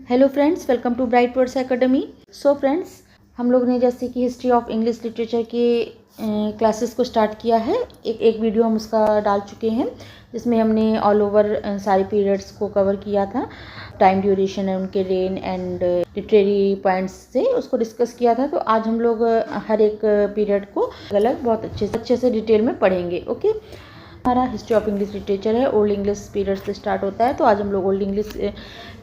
Hello friends, welcome to Bright Words Academy. So friends, हम लोग ने जैसे कि हिस्ट्री ऑफ इंग्लिश लिटरेचर के क्लासेस को स्टार्ट किया है। एक वीडियो हम उसका डाल चुके हैं जिसमें हमने ऑल ओवर सारे पीरियड्स को कवर किया था। टाइम ड्यूरेशन है उनके, रेन एंड लिटरेरी पॉइंट्स से उसको डिस्कस किया था। तो आज हम लोग हर एक पीरियड को अलग बहुत अच्छे से डिटेल में पढ़ेंगे। ओके, हमारा हिस्ट्री ऑफ इंग्लिश लिटरेचर है, ओल्ड इंग्लिश पीरियड से स्टार्ट होता है। तो आज हम लोग ओल्ड इंग्लिश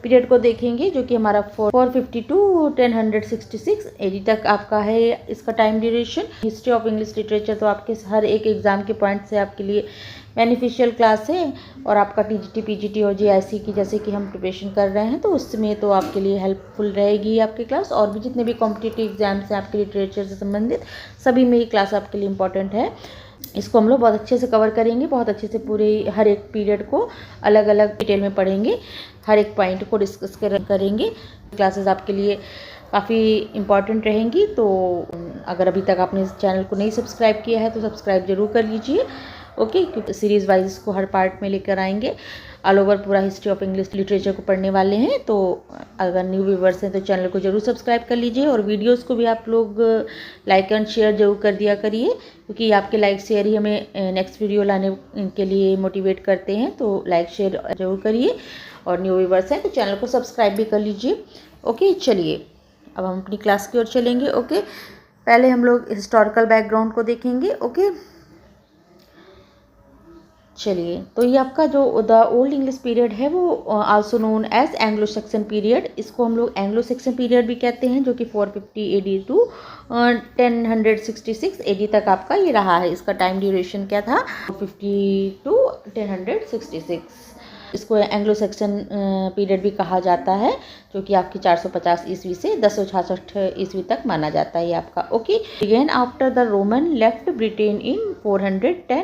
पीरियड को देखेंगे जो कि हमारा 450 टू 1066 एडी तक आपका है इसका time duration. History of English literature तो आपके हर एक एग्जाम के पॉइंट से आपके लिए बेनिफिशियल क्लास है। और आपका टीजीटी, पीजीटी और जीआईसी की जैसे कि हम प्रिपरेशन कर रहे हैं तो उसमें तो आपके लिए हेल्पफुल रहेगी आपकी क्लास। और भी जितने भी कॉम्पिटिटिव एग्जाम्स हैं आपके लिटरेचर से संबंधित, सभी में ये क्लास आपके लिए इंपॉर्टेंट है। इसको हम लोग बहुत अच्छे से कवर करेंगे, बहुत अच्छे से पूरे हर एक पीरियड को अलग अलग डिटेल में पढ़ेंगे, हर एक पॉइंट को डिस्कस करेंगे। क्लासेस आपके लिए काफ़ी इम्पॉर्टेंट रहेंगी। तो अगर अभी तक आपने इस चैनल को नहीं सब्सक्राइब किया है तो सब्सक्राइब जरूर कर लीजिए। ओके, क्योंकि सीरीज़ वाइज इसको हर पार्ट में लेकर आएंगे। ऑल ओवर पूरा हिस्ट्री ऑफ इंग्लिश लिटरेचर को पढ़ने वाले हैं। तो अगर न्यू व्यूवर्स हैं तो चैनल को जरूर सब्सक्राइब कर लीजिए और वीडियोस को भी आप लोग लाइक एंड शेयर जरूर कर दिया करिए, क्योंकि आपके लाइक शेयर ही हमें नेक्स्ट वीडियो लाने के लिए मोटिवेट करते हैं। तो लाइक शेयर जरूर करिए और न्यू व्यूवर्स हैं तो चैनल को सब्सक्राइब भी कर लीजिए। ओके, चलिए अब हम अपनी क्लास की ओर चलेंगे। ओके, पहले हम लोग हिस्टोरिकल बैकग्राउंड को देखेंगे। ओके, चलिए, तो ये आपका जो द ओल्ड इंग्लिश पीरियड है वो also known as Anglo Saxon period, इसको हम लोग एंग्लो सेक्सन पीरियड भी कहते हैं, जो कि 450 एडी टू 1066 एडी तक आपका ये रहा है। इसका टाइम ड्यूरेशन क्या था, 450 टू 1066। इसको एंग्लो सेक्सन पीरियड भी कहा जाता है, जो कि आपकी 450 ईस्वी से 1066 ईस्वी तक माना जाता है ये आपका। Okay, begin after the Roman left Britain in 410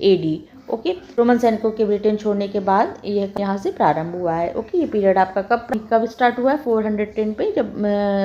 AD. Okay, Roman सैनिकों के ब्रिटेन छोड़ने के बाद ये यहाँ से प्रारंभ हुआ है। ओके, ये पीरियड आपका कब स्टार्ट हुआ है, 410 पे, जब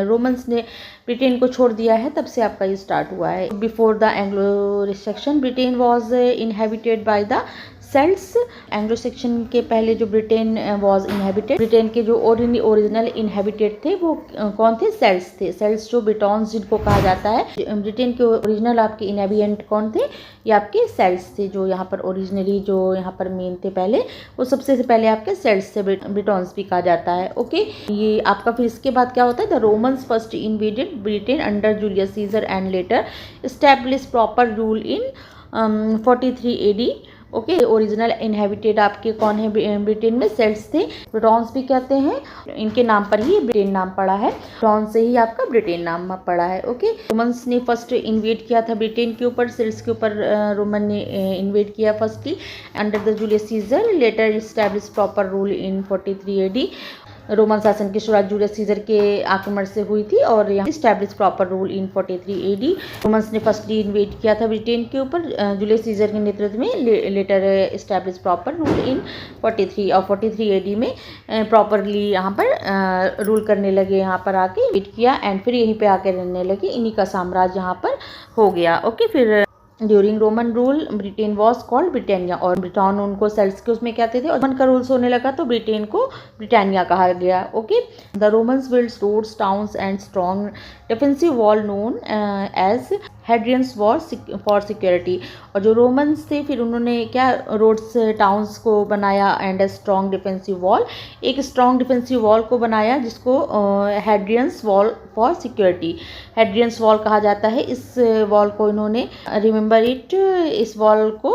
रोमन्स ने ब्रिटेन को छोड़ दिया है तब से आपका ये स्टार्ट हुआ है। Before the Anglo section Britain was inhabited by the Celts. Anglo Saxon के पहले जो ब्रिटेन वॉज इनहेबिटेड, ब्रिटेन के जो ओरिजिनल इनहेबिटेड थे वो कौन थे, सेल्ट्स थे। सेल्ट्स जो ब्रिटॉन्स जिनको कहा जाता है, ब्रिटेन के ओरिजिनल आपके इनहेबिटेंट कौन थे, ये आपके सेल्ट्स थे। जो यहाँ पर ओरिजिनली जो यहाँ पर मेन थे पहले, वो सबसे पहले आपके सेल्ट्स थे, ब्रिटॉन्स भी कहा जाता है। ओके, ये आपका फिर इसके बाद क्या होता है, the Romans first invaded Britain under Julius Caesar and later establish proper rule in 43 AD. Okay, original inhabited आपके कौन है ब्रिटेन में, सेल्ट्स थे। ब्रिटॉन्स भी कहते हैं, इनके नाम पर ही ब्रिटेन नाम पड़ा है, ब्रिटॉन से ही आपका ब्रिटेन नाम पड़ा है। ओके, रोमन्स ने फर्स्ट इन्वेड किया था ब्रिटेन के ऊपर, सेल्ट्स के ऊपर रोमन ने इन्वेड किया firstly under the Julius Caesar, later establish proper rule in 43 AD. Roman शासन की शुरुआत जूलियस सीजर के आक्रमण से हुई थी और यहाँ establish proper rule in 43 AD. Romans ने फर्स्टली इन्वेड किया था ब्रिटेन के ऊपर जूलियस सीजर के नेतृत्व में, later establish proper rule in 43 और 43 एडी में प्रॉपरली यहाँ पर रूल करने लगे, यहाँ पर आके इन्वेड किया एंड फिर यहीं पे आके रहने लगे। इन्हीं का साम्राज्य यहाँ पर हो गया। ओके, फिर during Roman rule Britain was called Britannia, और ब्रिटान उनको सेल्ट्स के उसमें कहते थे, और रोमन का रूल्स होने लगा तो ब्रिटेन को ब्रिटानिया कहा गया। Okay, the Romans build roads, towns and strong defensive wall known as Hadrian's wall for security. और जो रोमन्स थे फिर उन्होंने क्या रोड्स, टाउन्स को बनाया एंड स्ट्रॉन्ग डिफेंसिव वॉल, एक स्ट्रॉन्ग डिफेंसिव वॉल को बनाया जिसको हेड्रियंस वॉल फॉर सिक्योरिटी, हेड्रियंस वॉल कहा जाता है। इस वॉल को इन्होंने, रिमेंबर इट, इस वॉल को,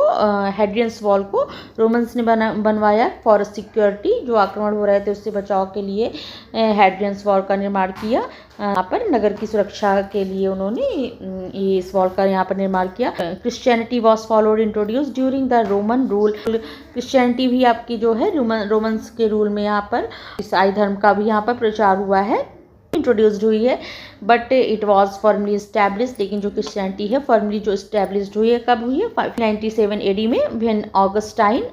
हेड्रियंस वॉल को रोमन्स ने बनवाया फॉर सिक्योरिटी, जो आक्रमण हो रहे थे उससे बचाव के लिए हेड्रियंस वॉल का निर्माण किया। यहाँ पर नगर की सुरक्षा के लिए उन्होंने इस वॉल का यहाँ पर निर्माण किया। Christianity was followed introduce during the Roman rule. Christianity भी आपकी जो है रोमन्स के रूल में यहाँ पर ईसाई धर्म का भी यहाँ पर प्रचार हुआ है, इंट्रोड्यूस्ड हुई है, but it was formally establish. लेकिन जो क्रिश्चियनिटी है फॉर्मली जो इस्टेब्लिश्ड हुई है कब हुई है, 597 एडी में, व्हेन ऑगस्टाइन,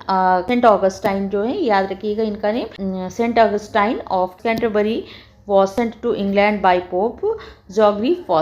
सेंट ऑगस्टाइन जो है, याद रखिएगा इनका name, Saint Augustine of Canterbury was sent to England by Pope Geoffrey I।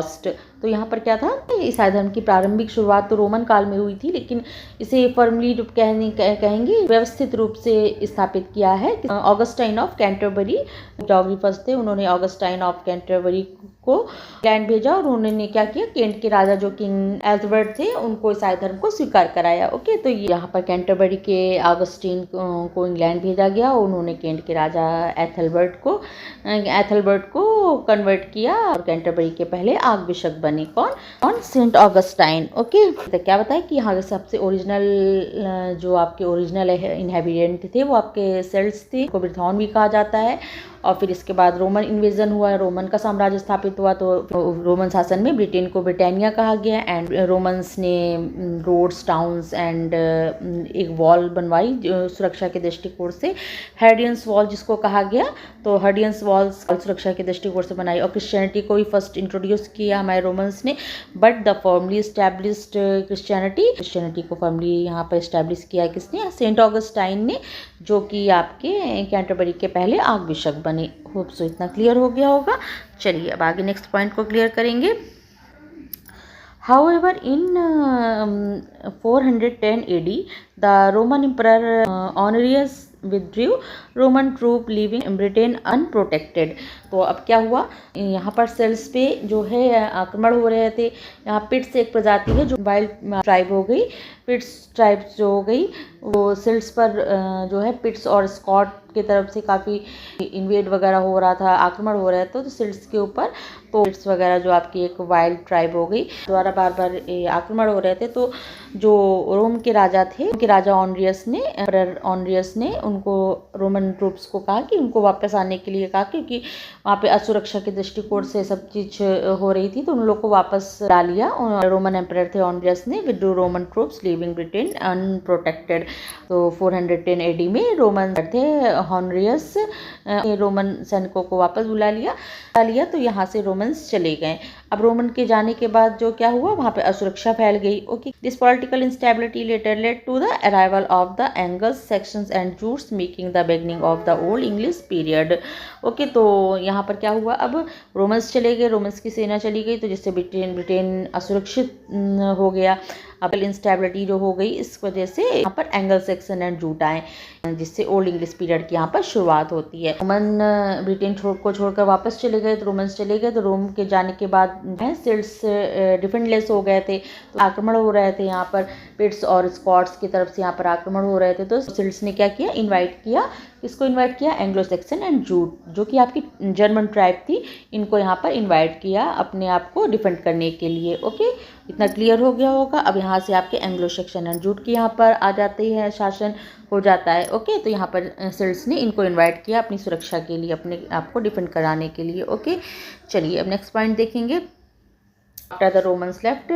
तो यहाँ पर क्या था, ईसाई धर्म की प्रारंभिक शुरुआत तो रोमन काल में हुई थी, लेकिन इसे फर्मली कहेंगे व्यवस्थित रूप से स्थापित किया है ऑगस्टाइन ऑफ कैंटरबरी जोग्राफर्स थे। उन्होंने ऑगस्टाइन ऑफ कैंटरबरी को इंग्लैंड भेजा और उन्होंने क्या किया, केंट के राजा जो किंग एल्थबर्ट थे उनको ईसाई धर्म को स्वीकार कराया। ओके, तो यहाँ पर कैंटरबरी के ऑगस्टीन को इंग्लैंड भेजा गया और उन्होंने केंट के राजा एथलबर्ट को कन्वर्ट किया और कैंटरबरी के पहले आर्क बिशप बने। कौन? Saint Augustine. ओके, तो क्या बताया कि यहाँ के सबसे ओरिजिनल जो आपके ओरिजिनल इनहेबिटेंट थे वो आपके सेल्ट्स थे, को ब्रिथॉन भी कहा जाता है। और फिर इसके बाद रोमन इन्वेजन हुआ, रोमन का साम्राज्य स्थापित हुआ, तो रोमन शासन में ब्रिटेन को ब्रिटानिया कहा गया। एंड रोमन्स ने रोड्स, टाउन्स एंड एक वॉल बनवाई सुरक्षा के दृष्टिकोण से, हेडियंस वॉल जिसको कहा गया। तो हेडियंस वॉल सुरक्षा के दृष्टिकोण से बनाई। और क्रिश्चियनिटी को भी फर्स्ट इंट्रोड्यूस किया हमारे रोमन्स ने, but the formally established Christianity को फॉर्मली यहाँ पर स्टैब्लिश किया किसने? सेंट ऑगस्टाइन ने, जो कि आपके कैंटरबरी के पहले आर्क बिशप बने। होप सो इतना क्लियर हो गया होगा। चलिए अब आगे नेक्स्ट पॉइंट को क्लियर करेंगे। However, in 410 AD, the Roman Emperor Honorius withdrew Roman troop leaving Britain unprotected। तो अब क्या हुआ, यहाँ पर सेल्स पे जो है आक्रमण हो रहे थे। यहाँ पिट्स एक प्रजाति है जो वाइल्ड ट्राइब हो गई, पिट्स ट्राइब जो हो गई वो सेल्स पर जो है पिट्स और स्कॉट की तरफ से काफ़ी इन्वेड वगैरह हो रहा था, आक्रमण हो रहा था तो सेल्स के ऊपर। तो पिट्स वगैरह जो आपकी एक वाइल्ड ट्राइब हो गई द्वारा बार बार आक्रमण हो रहे थे। तो जो रोम के राजा थे, उनके राजा ऑनरियस ने उनको रोमन ट्रूप्स को कहा कि उनको वापस आने के लिए कहा, क्योंकि वहाँ पे असुरक्षा के दृष्टिकोण से सब चीज हो रही थी। तो उन लोग को वापस ला लिया। रोमन एम्परर थे ऑनरियस ने, withdrew Roman troops living Britain unprotected. तो 410 AD में रोमन थे हॉनरियस, रोमन सैनिकों को वापस बुला लिया। तो यहाँ से रोमन्स चले गए। अब रोमन के जाने के बाद जो क्या हुआ, वहाँ पे असुरक्षा फैल गई। Okay, this political instability later led to the arrival of the Angles, Saxons and Jutes, making the beginning of the old English period. Okay, तो यहाँ पर क्या हुआ, अब रोमन्स चले गए, रोमन्स की सेना चली गई, तो जिससे ब्रिटेन असुरक्षित हो गया। अब इंस्टेबिलिटी जो हो गई, इस वजह से यहाँ पर एंगल सेक्शन एंड जूट आए, जिससे ओल्ड इंग्लिश पीरियड की यहाँ पर शुरुआत होती है। रोमन ब्रिटेन को छोड़कर वापस चले गए, तो रोमन्स चले गए। तो रोम के जाने के बाद सेल्ट्स डिफेंडलेस हो गए थे, तो आक्रमण हो रहे थे यहाँ पर, पिट्स और स्कॉट्स की तरफ से यहाँ पर आक्रमण हो रहे थे। तो सेल्ट्स ने क्या किया, इन्वाइट किया, किसको इन्वाइट किया? एंग्लो सेक्सन एंड जूट, जो कि आपकी जर्मन ट्राइब थी, इनको यहाँ पर इन्वाइट किया अपने आप को डिफेंड करने के लिए। ओके, इतना क्लियर हो गया होगा। अब यहाँ से आपके एंग्लो सेक्सन एंड जूट की यहाँ पर आ जाती है, शासन हो जाता है। ओके, तो यहाँ पर सेल्ट्स ने इनको इन्वाइट किया अपनी सुरक्षा के लिए, अपने आप को डिफेंड कराने के लिए। ओके, चलिए अब नेक्स्ट पॉइंट देखेंगे। After the Romans left,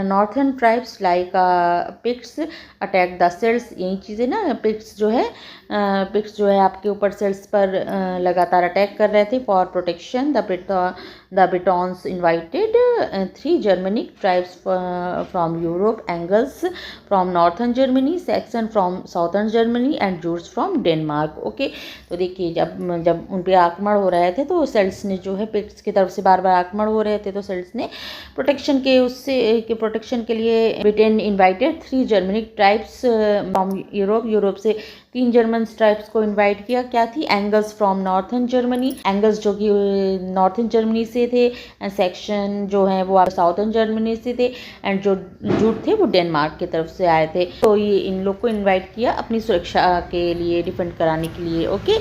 northern tribes like Picts attacked the Celts। यही चीज़ें ना, Picts जो है आपके ऊपर सेल्स पर लगातार अटैक कर रहे थे। For protection the Britons invited 3 Germanic tribes from Europe, Angles from northern Germany, Saxon from southern Germany and Jutes from Denmark. Okay, तो देखिए जब उन पर आक्रमण हो रहे थे तो सेल्ट्स ने जो है पिक्ट्स की तरफ से बार बार आक्रमण हो रहे थे, तो सेल्ट्स ने प्रोटेक्शन के लिए Britain invited 3 Germanic tribes from Europe से 3 जर्मन ट्राइब्स को इन्वाइट किया। क्या थी? Angles from northern Germany, angles जो कि नॉर्थर्न जर्मनी से थे, एंड सेक्शन जो है वो साउथर्न जर्मनी से थे, एंड जो जूट थे वो डेनमार्क की तरफ से आए थे। तो ये इन लोग को इन्वाइट किया अपनी सुरक्षा के लिए, डिफेंड कराने के लिए। ओके,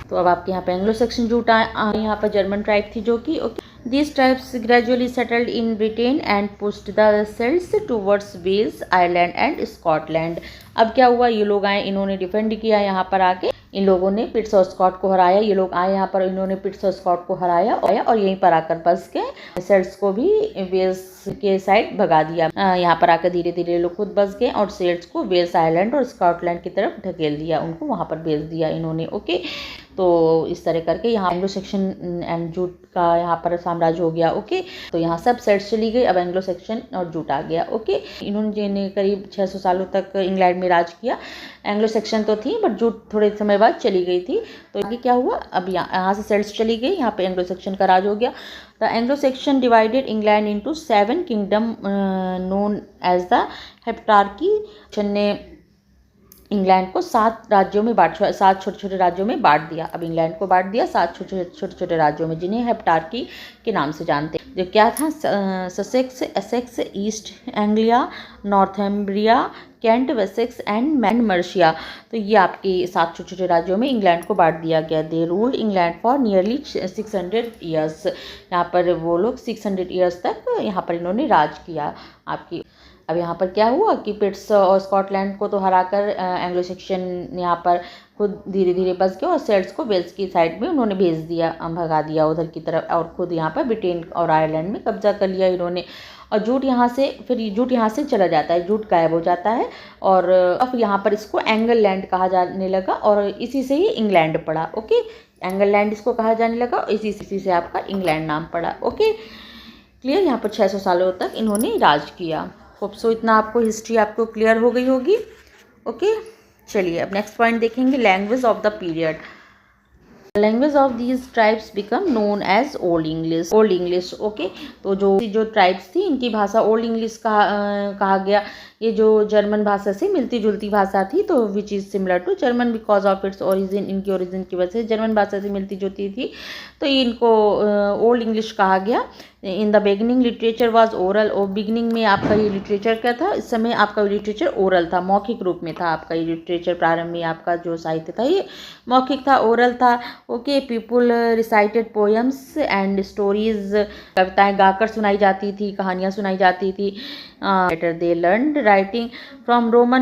तो अब आपके यहाँ पे एंग्लो सेक्शन जूट यहाँ पर जर्मन ट्राइब थी जो कि These tribes gradually settled in Britain and pushed the Celts towards Wales, Ireland and Scotland। अब क्या हुआ, ये लोग आए, इन्होंने डिफेंड किया यहाँ पर आके, इन लोगों ने पिट्स और स्कॉट को हराया। ये लोग आए यहाँ पर, इन्होंने पिट्स और स्कॉट को हराया और यहीं पर आकर बस गए। सेल्ट्स को भी वेल्स के साइड भगा दिया। यहाँ पर आकर धीरे धीरे लोग खुद बस गए और सेल्ट्स को वेल्स, आयरलैंड और स्कॉटलैंड की तरफ ढकेल दिया, उनको वहाँ पर भेज दिया इन्होंने। ओके, तो इस तरह करके यहाँ एंग्लो सेक्शन एंड जूट का यहाँ पर साम्राज्य हो गया। ओके, तो यहाँ सब सेल्ट्स चली गई, अब एंग्लो सेक्शन और जूट आ गया। ओके, इन्होंने करीब 600 सालों तक इंग्लैंड में राज किया। एंग्लो सेक्शन तो थी बट जूट थोड़े समय बाद चली गई थी। तो आगे क्या हुआ, अब यहाँ से सेल्ट्स चली गई, यहाँ पे एंग्लो सेक्शन का राज हो गया। The Anglo Saxon divided England into 7 kingdom known as the Heptarchy. ने इंग्लैंड को 7 राज्यों में 7 छोटे छोटे राज्यों में बांट दिया। अब इंग्लैंड को बांट दिया 7 छोटे छोटे राज्यों में, जिन्हें हेप्टार्की के नाम से जानते हैं। जो क्या था, Sussex, Essex, East Anglia, Northumbria, Kent, Wessex and Mercia. तो ये आपके 7 छोटे छोटे राज्यों में इंग्लैंड को बांट दिया गया। दे ruled England for nearly 600 years. यहाँ पर वो लोग 600 ईयर्स तक यहाँ पर इन्होंने राज किया आपकी। अब यहाँ पर क्या हुआ कि पिट्स और स्कॉटलैंड को तो हराकर एंग्लो सेक्शन यहाँ पर खुद धीरे धीरे बस गया और सेल्ट्स को वेल्स की साइड में उन्होंने भेज दिया, भगा दिया उधर की तरफ, और खुद यहाँ पर ब्रिटेन और आयरलैंड में कब्जा कर लिया इन्होंने। और जूट यहाँ से चला जाता है, जूट गायब हो जाता है और अब यहाँ पर इसको एंगललैंड कहा जाने लगा और इसी से ही इंग्लैंड पड़ा। ओके, एंगललैंड इसको कहा जाने लगा और इसी से आपका इंग्लैंड नाम पड़ा। Okay, clear. यहाँ पर 600 सालों तक इन्होंने राज किया। होप सो इतना आपको हिस्ट्री आपको क्लियर हो गई होगी। ओके, चलिए अब नेक्स्ट पॉइंट देखेंगे, language of the period. Language of these tribes become known as old English. Old English, okay, तो जो ट्राइब्स थी इनकी भाषा ओल्ड इंग्लिश कहा गया। ये जो जर्मन भाषा से मिलती जुलती भाषा थी, तो which is similar to German because of its origin. इनकी ओरिजिन की वजह से जर्मन भाषा से मिलती जुलती थी, तो इनको ओल्ड इंग्लिश कहा गया। In the beginning literature was oral. और बिगिनिंग में आपका ये लिटरेचर क्या था, इस समय आपका लिटरेचर ओरल था, मौखिक रूप में था आपका ये लिटरेचर। प्रारंभ में आपका जो साहित्य था ये मौखिक था, ओरल था। Okay, people recited poems and stories. कविताएं गाकर सुनाई जाती थी, कहानियाँ सुनाई जाती थी। Later they learned writing from Roman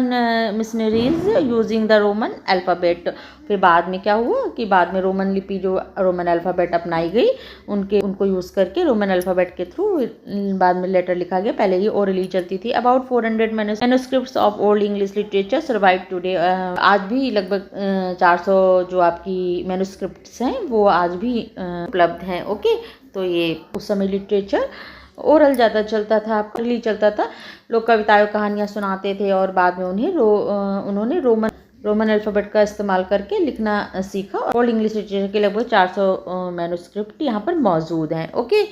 missionaries using the Roman alphabet. फिर बाद में क्या हुआ कि बाद में रोमन लिपि, जो रोमन अल्फ़ाबेट अपनाई गई, उनको यूज़ करके रोमन अल्फ़ाबेट के थ्रू बाद में लेटर लिखा गया। पहले ये ओरली चलती थी। About 400 manuscripts of old English literature survive today. आज भी लगभग 400 जो आपकी मैन्युस्क्रिप्ट्स हैं वो आज भी उपलब्ध हैं। ओके, तो ये उस समय लिटरेचर ओरल ज़्यादा चलता था, ओरली चलता था। लोग कविताएं कहानियाँ सुनाते थे और बाद में उन्होंने रोमन अल्फ़ाबेट का इस्तेमाल करके लिखना सीखा। ओल्ड इंग्लिश लिटरेचर के लगभग 400 मैन्युस्क्रिप्ट यहाँ पर मौजूद हैं। ओके,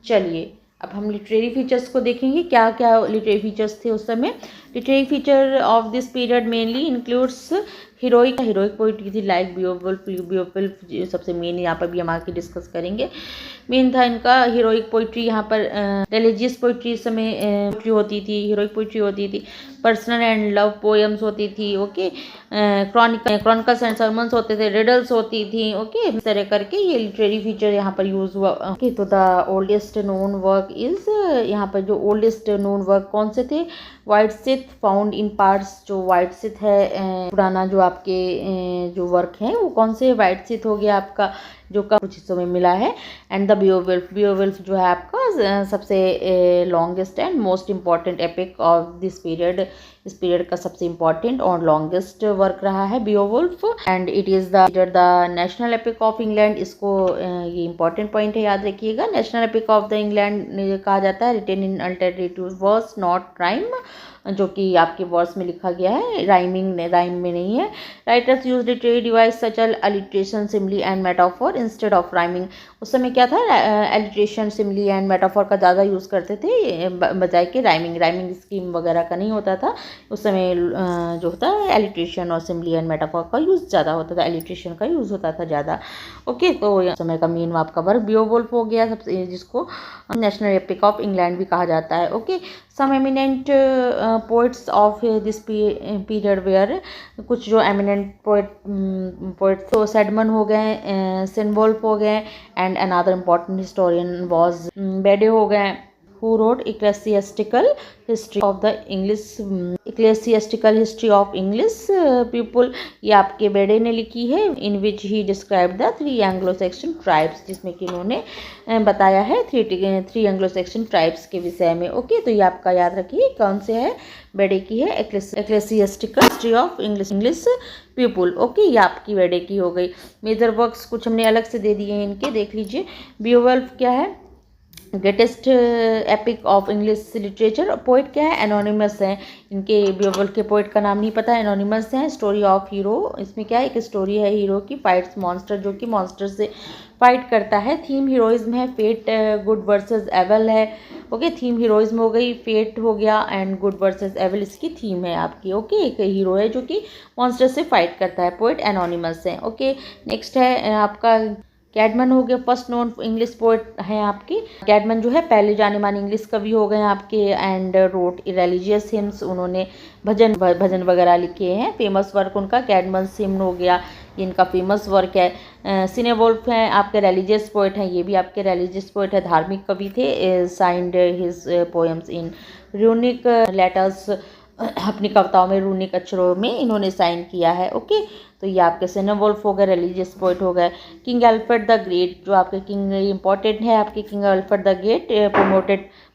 चलिए अब हम लिटरेरी फीचर्स को देखेंगे, क्या क्या लिटरेरी फीचर्स थे उस समय। Literary feature of this period mainly includes heroic poetry थी, लाइक बियोवुल्फ सबसे मेन यहाँ पर भी हम आके डिस्कस करेंगे। मेन था इनका हीरोइक पोइट्री। यहाँ पर रिलीजियस पोइट्री इस समय पोइट्री होती थी, हीरोइक पोइट्री होती थी, पर्सनल एंड लव पोएम्स होती थी। ओके, क्रॉनिकल्स एंड सर्मन्स होते थे, रिडल्स होती थी। ओके, इस तरह करके ये लिटरेरी फीचर यहाँ पर यूज हुआ। ओके, तो the oldest known work is, यहाँ पर जो ओल्डेस्ट नोन वर्क कौन से थे, वाइटसिथ फाउंड इन पार्ट्स। जो वाइटसिथ है पुराना जो आपके जो वर्क है वो कौन से, वाइटसिथ हो गया आपका, जो का कुछ हिस्सों में मिला है। एंड द बियोवुल्फ जो है आपका सबसे longest and most important epic of this period. इस पीरियड का सबसे इम्पॉर्टेंट और लॉन्गेस्ट वर्क रहा है Beowulf, and it is the national epic of England. इसको ये इंपॉर्टेंट पॉइंट है, याद रखिएगा। National epic of the England कहा जाता है। Written in alternative verse not rhyme, जो कि आपके वर्स में लिखा गया है, राइम में नहीं है। Writers use literary device such alliteration, simile and metaphor instead of rhyming. उस समय क्या था, एलिट्रेशन, सिमली एंड मेटाफोर का ज़्यादा यूज़ करते थे बजाय के राइमिंग स्कीम वगैरह का नहीं होता था। उस समय जो होता है एलिट्रेशन और सिमली एंड मेटाफोर का यूज़ ज़्यादा होता था, एलिट्रेशन का यूज़ होता था ज़्यादा। ओके, तो उस समय का मेन आपका वर्क बियोवुल्फ हो गया सबसे, जिसको नेशनल एपिक ऑफ इंग्लैंड भी कहा जाता है। Okay, some eminent poets of this period were, कुछ जो एमिनेंट पोइट्स तो सैडमन हो गए, सेनवोल्फ हो गए, and another important historian was Bede हो गए। who wrote Ecclesiastical History of the English Ecclesiastical History of English People, ये आपके बेडे ने लिखी है, in which he described the 3 Anglo-Saxon tribes, जिसमें कि इन्होंने बताया है 3 Anglo-Saxon tribes के विषय में। ओके, तो ये आपका याद रखिए कौन से है, बेडे की है Ecclesiastical History of English People। Okay, ये आपकी बेडे की हो गई। मेजर वर्क्स कुछ हमने अलग से दे दिए हैं इनके, देख लीजिए। बियोवल्फ क्या है, greatest epic of English literature. Poet क्या है, एनोनिमस है, इनके बियोवल्फ के पोइट का नाम नहीं पता, एनोनिमस है। स्टोरी ऑफ हीरो, इसमें क्या है, एक स्टोरी है हीरो की, फाइट्स मॉन्स्टर, जो कि मॉन्स्टर से फाइट करता है। थीम हीरोइज्म है, फेट गुड वर्सेस एवल है। ओके, थीम हीरोइज्म हो गई, फेट हो गया, एंड गुड वर्सेस एवल इसकी थीम है आपकी। ओके, एक हीरो है जो कि मॉन्स्टर से फाइट करता है, पोइट एनोनिमस है। ओके, नेक्स्ट है आपका कैडमन हो गया, फर्स्ट नोन इंग्लिश पोएट हैं आपकी। कैडमन जो है पहले जाने माने इंग्लिश कवि हो गए आपके, एंड रोट रिलीजियस हिम्स, उन्होंने भजन वगैरह लिखे हैं। फेमस वर्क उनका कैडमन्स हिम्न हो गया, ये इनका फेमस वर्क है। सिनेवोल्फ हैं आपके रिलीजियस पोएट हैं, ये भी आपके रिलीजियस पोएट है, धार्मिक कवि थे। Signed his poems in runic letters, अपनी कविताओं में रूनिक अक्षरों में इन्होंने साइन किया है। ओके, तो ये आपके सिनेवोल्फ हो गए, रिलीजियस पोइट हो गए। किंग अल्फ्रेड द ग्रेट, जो आपके किंग इंपॉर्टेंट है आपके king Alfred the great,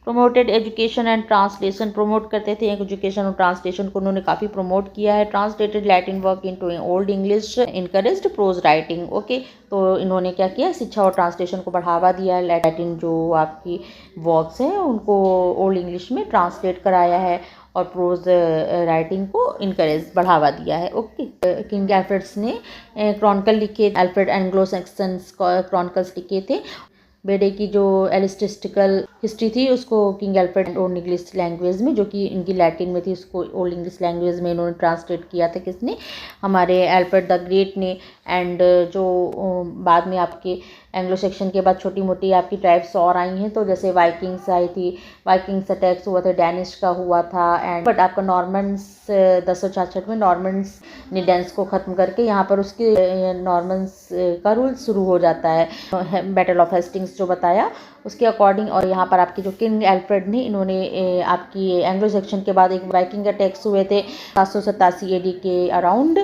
promoted education and translation, promote करते थे एजुकेशन और ट्रांसलेशन को उन्होंने काफ़ी प्रमोट किया है। Translated Latin work into old English, encouraged pros writing. Okay, तो इन्होंने क्या किया, शिक्षा और ट्रांसलेशन को बढ़ावा दिया है। लैटिन जो आपकी वर्क्स हैं उनको ओल्ड इंग्लिश में ट्रांसलेट कराया है और प्रोज राइटिंग को इनकरेज बढ़ावा दिया है। ओके, किंग अल्फ्रेड्स ने क्रॉनिकल लिखे, अल्फ्रेड एंग्लो सैक्सन्स क्रॉनिकल्स लिखे थे। बेडे की जो एलिस्टिस्टिकल हिस्ट्री थी उसको king Alfred old English language में, जो कि इनकी लैटिन में थी, उसको ओल्ड इंग्लिश लैंग्वेज में इन्होंने ट्रांसलेट किया था। किसने, हमारे अल्फ्रेड द ग्रेट ने। एंड जो बाद में आपके एंग्लो सेक्शन के बाद छोटी मोटी आपकी ट्राइब्स और आई हैं, तो जैसे वाइकिंग्स आई थी, वाइकिंग्स अटैक्स हुआ था, डैनिश का हुआ था। एंड बट आपका नॉर्मन्स 1066 में नॉर्मन्स ने डेंस को ख़त्म करके यहाँ पर उसके नॉर्मन्स का रूल शुरू हो जाता है। बैटल ऑफ हेस्टिंग्स जो बताया उसके अकॉर्डिंग। और यहाँ पर आपके जो किंग अल्फ्रेड ने, इन्होंने आपकी एंग्लो सेक्शन के बाद एक वाइकिंग अटैक्स हुए थे 787 AD के अराउंड,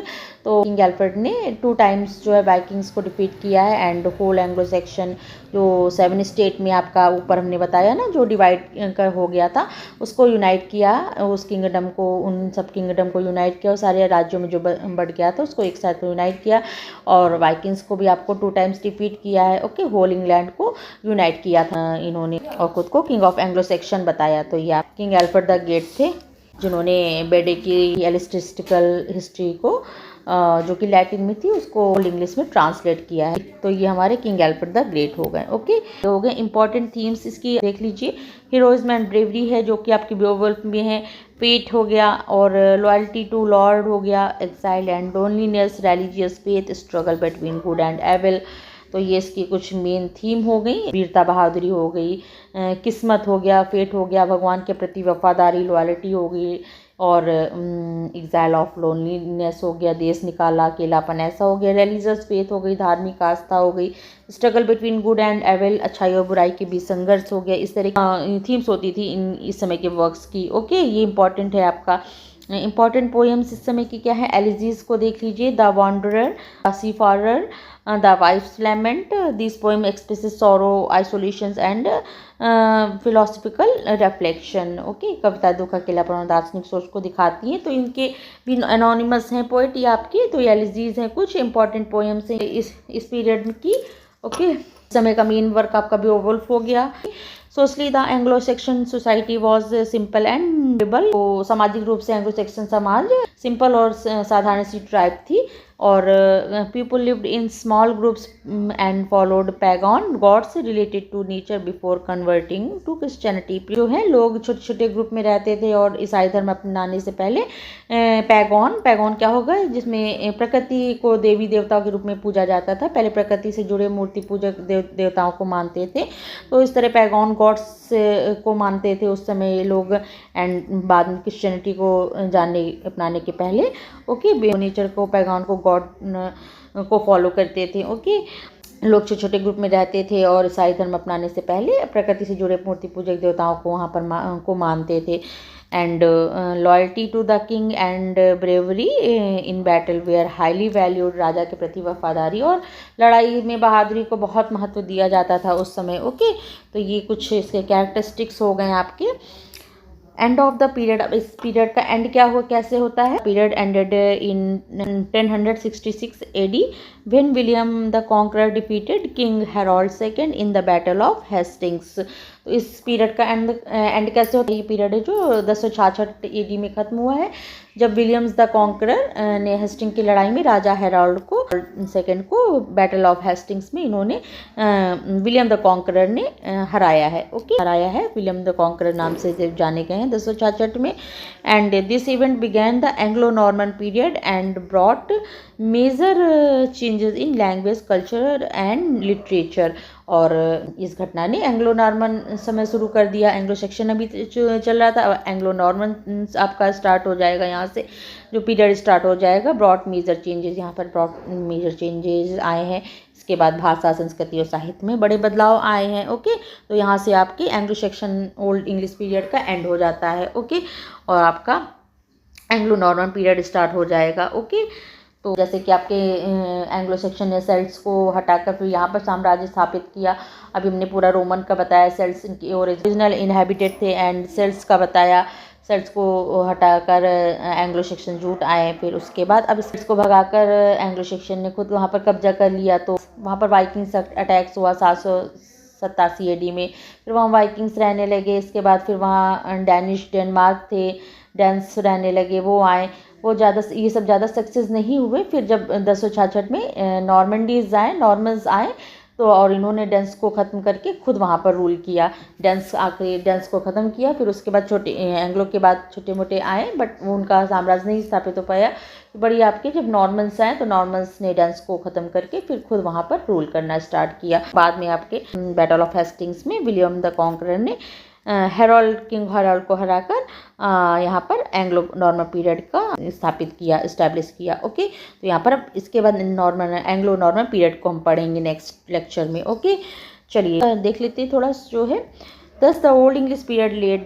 तो किंग अल्फ्रेड ने 2 टाइम्स जो है वाइकिंग्स को डिफीट किया है। एंड होल एंग्लो सेक्शन जो 7 स्टेट में आपका ऊपर हमने बताया ना जो डिवाइड कर हो गया था, उसको यूनाइट किया, उस किंगडम को, उन सब किंगडम को यूनाइट किया, और सारे राज्यों में जो बढ़ गया था उसको एक साथ यूनाइट किया। और वाइकिंग्स को भी आपको 2 टाइम्स डिफीट किया है। ओके, होल इंग्लैंड को यूनाइट किया था इन्होंने, और खुद को किंग ऑफ एंग्लो सेक्शन बताया। तो ये किंग अल्फ्रेड द ग्रेट थे, जिन्होंने बेडे की एलिस्टिस्टिकल हिस्ट्री को जो कि लैटिन में थी उसको ओल्ड इंग्लिश में ट्रांसलेट किया है। तो ये हमारे किंग अल्फ्रेड द ग्रेट हो गए। ओके, तो हो गए इंपॉर्टेंट थीम्स इसकी, देख लीजिए। हीरोइज्म एंड ब्रेवरी है जो कि आपकी बियोवल्फ में है, फेट हो गया, और लॉयल्टी टू लॉर्ड हो गया, exile and loneliness, religious faith, struggle between good and evil. तो ये इसकी कुछ मेन थीम हो गई। वीरता बहादुरी हो गई, किस्मत हो गया, फेट हो गया, भगवान के प्रति वफादारी, लॉयल्टी हो गई, और एग्जाइल ऑफ लोनलीनेस हो गया, देश निकाला, अकेलापन ऐसा हो गया, रिलीजियस फेथ हो गई, धार्मिक आस्था हो गई, struggle between good and evil, अच्छाई और बुराई के बीच संघर्ष हो गया। इस तरह की थीम्स होती थी इस समय के वर्क्स की। ओके, ये इंपॉर्टेंट है आपका। इंपॉर्टेंट पोएम्स इस समय की क्या है, एलिजीज को देख लीजिए, the Wanderer, Seafarer, the Wife's Lament. This poem expresses sorrow, isolations and philosophical reflection. Okay, कविता दुख, अकेलापन और दार्शनिक सोच को दिखाती हैं। तो इनके भी एनोनिमस हैं पोएट ये आपके, तो ये एलिजीज हैं, कुछ इंपॉर्टेंट पोएम्स हैं इस पीरियड की। ओके, समय का मेन वर्क आपका बियोवल्फ हो गया। Socially the Anglo section society was simple and able. तो सामाजिक रूप से एंग्लो सेक्शन समाज सिंपल और साधारण सी ट्राइब थी, और people lived in small groups and followed pagan gods related to nature before converting to Christianity. जो है लोग छोटे छोटे ग्रुप में रहते थे और ईसाई धर्म अपनाने से पहले पैगॉन क्या होगा, जिसमें प्रकृति को देवी देवताओं के रूप में पूजा जाता था। पहले प्रकृति से जुड़े मूर्ति पूजक देवताओं को मानते थे, तो इस तरह पैगॉन गॉड्स को मानते थे उस समय लोग। एंड बाद में क्रिश्चियनिटी को अपनाने के पहले ओके नेचर को पैगॉन को गॉड को फॉलो करते थे। ओके, लोग छोटे छोटे ग्रुप में रहते थे और ईसाई धर्म अपनाने से पहले प्रकृति से जुड़े मूर्ति पूजक देवताओं को वहाँ पर को मानते थे। And loyalty to the king and bravery in battle were highly valued. राजा के प्रति वफादारी और लड़ाई में बहादुरी को बहुत महत्व दिया जाता था उस समय। ओके, तो ये कुछ इसके कैरेक्टरिस्टिक्स हो गए आपके। एंड ऑफ द पीरियड, अब इस पीरियड का एंड क्या हो कैसे होता है? Period ended in 1066 AD when William the conqueror defeated king Harold second in the battle of Hastings. तो इस पीरियड का एंड कैसे होता है? ये पीरियड है जो 1066 AD में ख़त्म हुआ है, जब विलियम्स द कॉन्करर ने हेस्टिंग की लड़ाई में राजा हेरोल्ड को सेकेंड को बैटल ऑफ हेस्टिंग्स में इन्होंने विलियम द कॉन्करर ने हराया है। ओके, हराया है, विलियम द कॉन्करर नाम से जाने गए हैं 1066 में। And this event began the Anglo Norman period and brought major changes in language, culture and literature. और इस घटना ने एंग्लो नॉर्मन समय शुरू कर दिया। एंग्लो सेक्शन अभी चल रहा था, अब एंग्लो नॉर्मन आपका स्टार्ट हो जाएगा। यहाँ से जो पीरियड स्टार्ट हो जाएगा, ब्रॉट मेजर चेंजेस, यहाँ पर ब्रॉट मेजर चेंजेस आए हैं। इसके बाद भाषा, संस्कृति और साहित्य में बड़े बदलाव आए हैं। ओके, तो यहाँ से आपकी Anglo Saxon old English period का एंड हो जाता है। ओके, और आपका एंग्लो नॉर्मन पीरियड स्टार्ट हो जाएगा। ओके, तो जैसे कि आपके एंग्लो सेक्शन ने सेल्ट्स को हटाकर फिर यहाँ पर साम्राज्य स्थापित किया। अभी हमने पूरा रोमन का बताया, सेल्ट्स इनकी ओरिजिनल इनहेबिटेड थे, एंड सेल्ट्स का बताया। सेल्ट्स को हटाकर एंग्लो सेक्शन जूट आए। फिर उसके बाद अब सेल्ट्स को भगाकर एंग्लो सेक्शन ने खुद वहाँ पर कब्जा कर लिया। तो वहाँ पर वाइकिंग्स अटैक्स हुआ 787 AD में। फिर वहाँ वाइकिंग्स रहने लगे। इसके बाद फिर वहाँ डेनमार्क थे, डेंस रहने लगे, वो आए। वो ये सब ज़्यादा सक्सेस नहीं हुए। फिर जब 1066 में नॉर्मन्स आए तो और इन्होंने डेंस को ख़त्म करके खुद वहाँ पर रूल किया। आखिरी डेंस को ख़त्म किया। फिर उसके बाद एंग्लो के बाद छोटे मोटे आए, बट उनका साम्राज्य नहीं स्थापित हो पाया। बड़ी आपके जब नॉर्मन्स आए तो नॉर्मन्स ने डेंस को ख़त्म करके फिर खुद वहाँ पर रूल करना स्टार्ट किया। बाद में आपके बैटल ऑफ हेस्टिंग्स में विलियम द कॉन्करर ने किंग हेरोल्ड को हराकर यहाँ पर एंग्लो नॉर्मन पीरियड का इस्टेब्लिश किया। ओके, तो यहाँ पर अब इसके बाद एंग्लो नॉर्मन पीरियड को हम पढ़ेंगे नेक्स्ट लेक्चर में। ओके, चलिए देख लेते हैं थोड़ा जो है। Thus the Old English period laid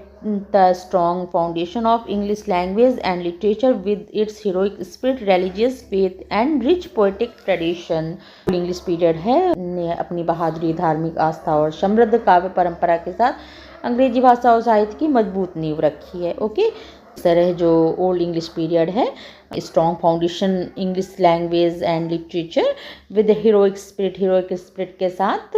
the strong foundation of English language and literature with its heroic spirit, religious faith and rich poetic tradition. Old English period है ने अपनी बहादुरी, धार्मिक आस्था और समृद्ध काव्य परंपरा के साथ अंग्रेजी भाषा और साहित्य की मजबूत नींव रखी है। ओके, इस तरह जो ओल्ड इंग्लिश पीरियड है, strong foundation English language and literature with heroic spirit के साथ,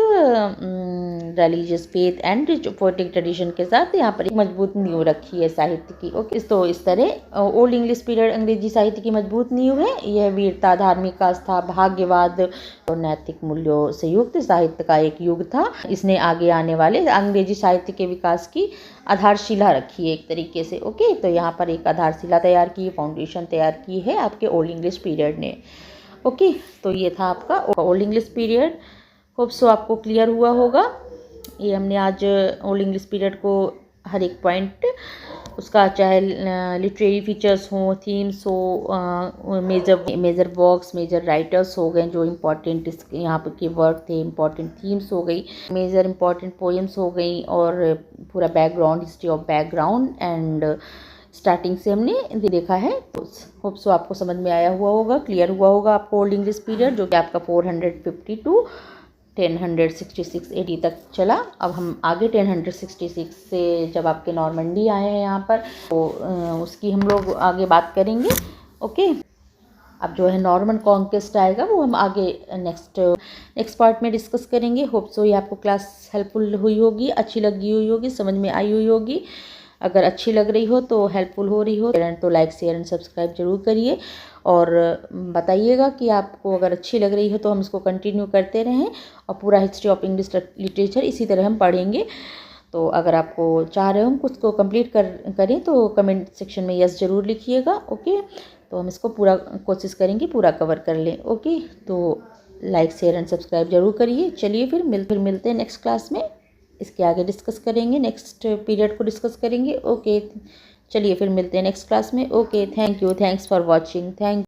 religious faith and rich poetic tradition के साथ यहाँ पर एक मजबूत नींव रखी है साहित्य की। ओके, तो इस तरह ओल्ड इंग्लिश पीरियड अंग्रेजी साहित्य की मजबूत नींव है। यह वीरता, धार्मिक आस्था, भाग्यवाद और नैतिक मूल्यों से युक्त साहित्य का एक युग था। इसने आगे आने वाले अंग्रेजी साहित्य के विकास की आधारशिला रखी है एक तरीके से। ओके, तो यहाँ पर एक आधारशिला तैयार की, फाउंडेशन तैयार की है आपके ओल्ड इंग्लिश पीरियड ने। ओके, तो ये था आपका old English period. Hope so आपको क्लियर हुआ होगा। ये हमने आज ओल्ड इंग्लिश पीरियड को हर एक पॉइंट उसका, चाहे लिटरेरी फीचर्स हो, थीम्स हो, मेजर वर्क्स, मेजर राइटर्स हो गए जो इम्पोर्टेंट यहाँ पर के वर्क थे, इम्पोर्टेंट थीम्स हो गई, मेजर इम्पोर्टेंट पोएम्स हो गई, और पूरा background, history of background and starting से हमने देखा है। होप सो आपको समझ में आया हुआ होगा, क्लियर हुआ होगा आपको ओल्ड इंग्लिश पीरियड, जो कि आपका 450 टू 1066 AD तक चला। अब हम आगे 1066 से जब आपके नॉर्मंडी आए हैं यहाँ पर, तो उसकी हम लोग आगे बात करेंगे। ओके, अब जो है नॉर्मन कॉन्क्वेस्ट आएगा वो हम आगे नेक्स्ट पार्ट में डिस्कस करेंगे। होप सो ये आपको क्लास हेल्पफुल हुई होगी, अच्छी लगी हुई होगी, समझ में आई हुई होगी। अगर अच्छी लग रही हो तो, हेल्पफुल हो रही हो तो लाइक, शेयर एंड सब्सक्राइब जरूर करिए, और बताइएगा कि आपको अगर अच्छी लग रही हो तो हम इसको कंटिन्यू करते रहें, और पूरा हिस्ट्री ऑफ इंग्लिश लिटरेचर इसी तरह हम पढ़ेंगे। तो अगर आपको चाह रहे हो हम कुछ को कंप्लीट करें तो कमेंट सेक्शन में यस ज़रूर लिखिएगा। ओके, तो हम इसको पूरा कोशिश करेंगे पूरा कवर कर लें। ओके, तो लाइक, शेयर एंड सब्सक्राइब जरूर करिए। चलिए फिर मिलते हैं नेक्स्ट क्लास में, इसके आगे डिस्कस करेंगे, नेक्स्ट पीरियड को डिस्कस करेंगे। ओके, चलिए फिर मिलते हैं नेक्स्ट क्लास में। Okay, thank you, thanks for watching, thank